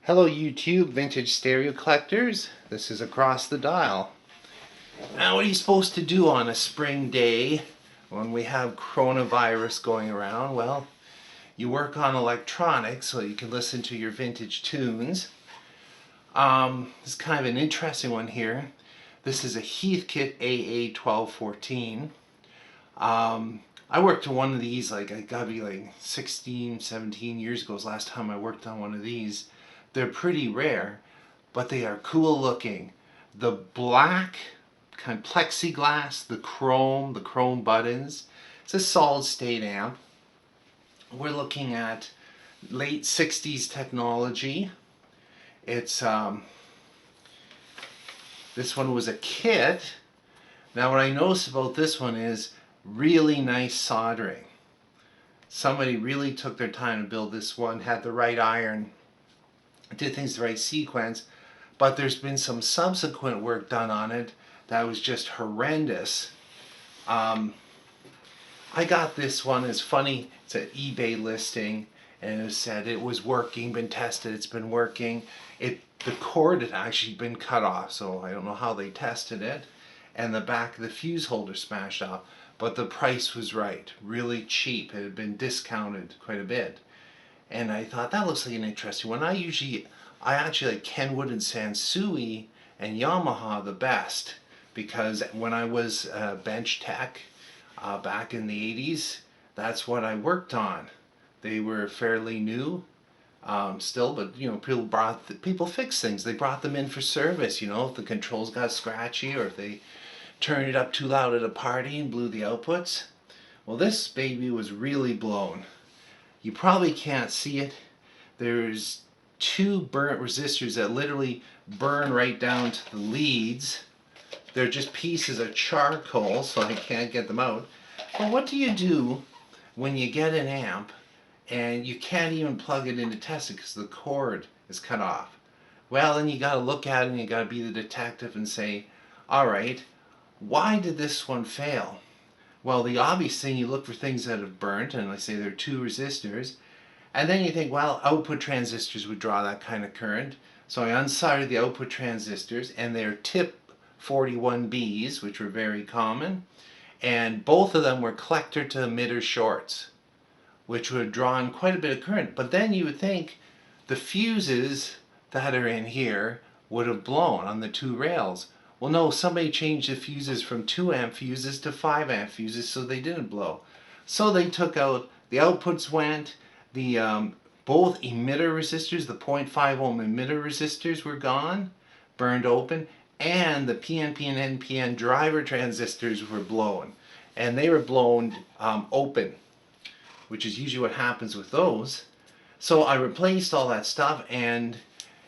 Hello YouTube vintage stereo collectors, this is Across the Dial. Now what are you supposed to do on a spring day when we have coronavirus going around? Well, you work on electronics so you can listen to your vintage tunes. This is kind of an interesting one here. This is a Heathkit AA1214. I worked on one of these I gotta be like 16, 17 years ago was the last time I worked on one of these. They're pretty rare, but they are cool looking. The black kind of plexiglass, the chrome buttons. It's a solid state amp. We're looking at late 60s technology. It's this one was a kit. Now what I noticed about this one is really nice soldering. Somebody really took their time to build this one, had the right iron, did things the right sequence, but there's been some subsequent work done on it that was just horrendous. I got this one, it's funny, it's an eBay listing, and it said it was working, been tested, it's been working. The cord had actually been cut off, so I don't know how they tested it, and the back of the fuse holder smashed off, but the price was right, really cheap. It had been discounted quite a bit. And I thought that looks like an interesting one. I actually like Kenwood and Sansui and Yamaha the best, because when I was bench tech back in the 80s, that's what I worked on. They were fairly new still, but you know, people fix things. They brought them in for service. You know, if the controls got scratchy or if they turned it up too loud at a party and blew the outputs. Well, this baby was really blown. You probably can't see it. There's two burnt resistors that literally burn right down to the leads. They're just pieces of charcoal, so I can't get them out. But what do you do when you get an amp and you can't even plug it in to test it because the cord is cut off? Well, then you got to look at it and you got to be the detective and say, all right, why did this one fail? Well, the obvious thing, you look for things that have burnt, and let's say there are two resistors, and then you think, well, output transistors would draw that kind of current. So I unsoldered the output transistors, and they're tip 41Bs, which were very common, and both of them were collector to emitter shorts, which would have drawn quite a bit of current. But then you would think the fuses that are in here would have blown on the two rails. Well, no, somebody changed the fuses from 2 amp fuses to 5 amp fuses, so they didn't blow. So they took out, the outputs went, the both emitter resistors, the 0.5 ohm emitter resistors were gone, burned open, and the PNP and NPN driver transistors were blown. And they were blown open, which is usually what happens with those. So I replaced all that stuff, and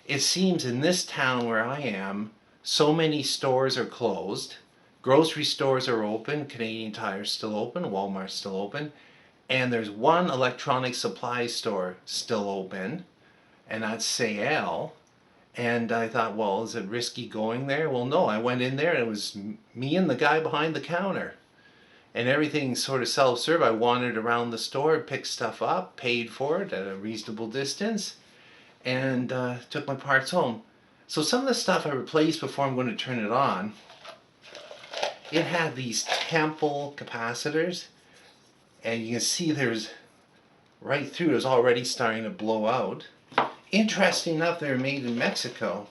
it seems in this town where I am, so many stores are closed. Grocery stores are open, Canadian Tire's still open, Walmart's still open, and there's one electronic supply store still open, and that's Sayel. And I thought, well, is it risky going there? Well, no, I went in there and it was me and the guy behind the counter. And everything sort of self-serve. I wandered around the store, picked stuff up, paid for it at a reasonable distance, and took my parts home. So some of the stuff I replaced before I'm going to turn it on, it had these Temple capacitors, and you can see there's right through it is already starting to blow out. Interesting enough, they're made in Mexico.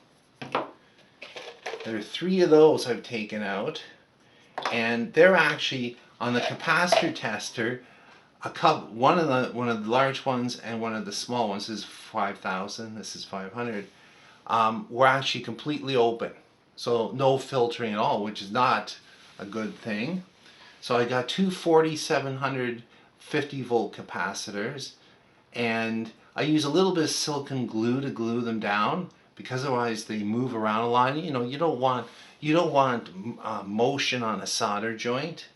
There are 3 of those I've taken out, and they're actually on the capacitor tester. One of the large ones and one of the small ones, this is 5,000, this is 500, were actually completely open. So no filtering at all, which is not a good thing. So I got two 4700 50 volt capacitors, and I use a little bit of silicone glue to glue them down, because otherwise they move around a lot. You know, you don't want motion on a solder joint.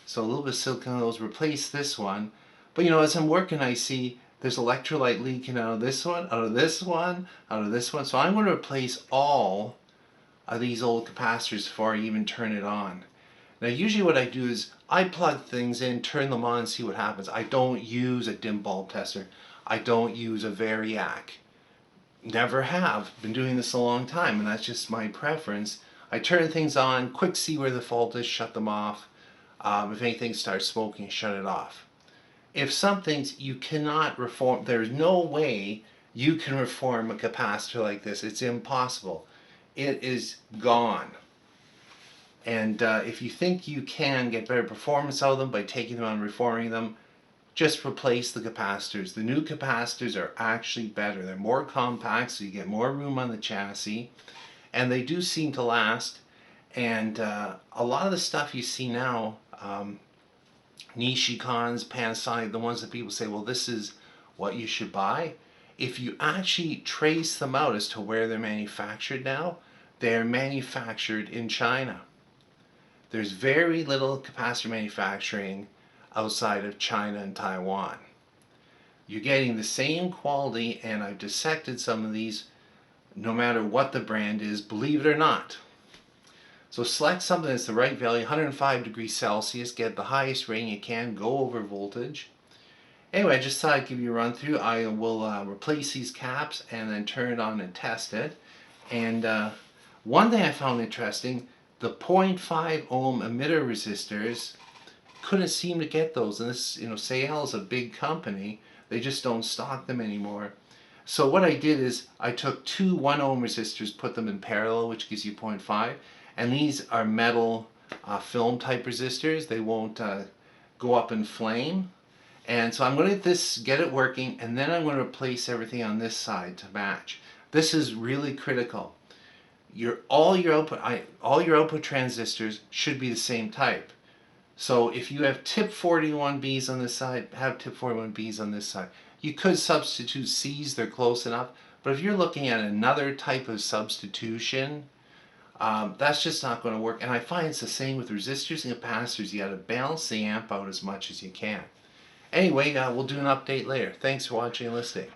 So a little bit of silicone, those replace this one. But you know, as I'm working, I see there's electrolyte leaking out of this one, out of this one, out of this one. So I'm going to replace all of these old capacitors before I even turn it on. Now usually what I do is I plug things in, turn them on, and see what happens. I don't use a dim bulb tester. I don't use a Variac. never have. Been doing this a long time, and that's just my preference. I turn things on, quick see where the fault is, shut them off. If anything starts smoking, shut it off. If something's, you cannot reform, there's no way you can reform a capacitor like this. It's impossible. It is gone. And if you think you can get better performance out of them by taking them out and reforming them, just replace the capacitors. The new capacitors are actually better. They're more compact, so you get more room on the chassis, and they do seem to last. And a lot of the stuff you see now, Nishikons, Panasonic, the ones that people say, well, this is what you should buy. If you actually trace them out as to where they're manufactured now, they're manufactured in China. There's very little capacitor manufacturing outside of China and Taiwan. You're getting the same quality, and I've dissected some of these no matter what the brand is, believe it or not. So select something that's the right value, 105 degrees Celsius, get the highest rating you can, go over voltage. Anyway, I just thought I'd give you a run through. I will replace these caps and then turn it on and test it. And one thing I found interesting, the 0.5 ohm emitter resistors, couldn't seem to get those. And this, Seiyal is a big company. They just don't stock them anymore. So what I did is I took two 1 ohm resistors, put them in parallel, which gives you 0.5. And these are metal film type resistors. They won't go up in flame. And so I'm going to get it working, and then I'm going to replace everything on this side to match. This is really critical. All your output transistors should be the same type. So if you have tip 41Bs on this side, have tip 41Bs on this side. You could substitute Cs, they're close enough. But if you're looking at another type of substitution, that's just not going to work. And I find it's the same with resistors and capacitors. You got to balance the amp out as much as you can. Anyway, we'll do an update later. Thanks for watching and listening.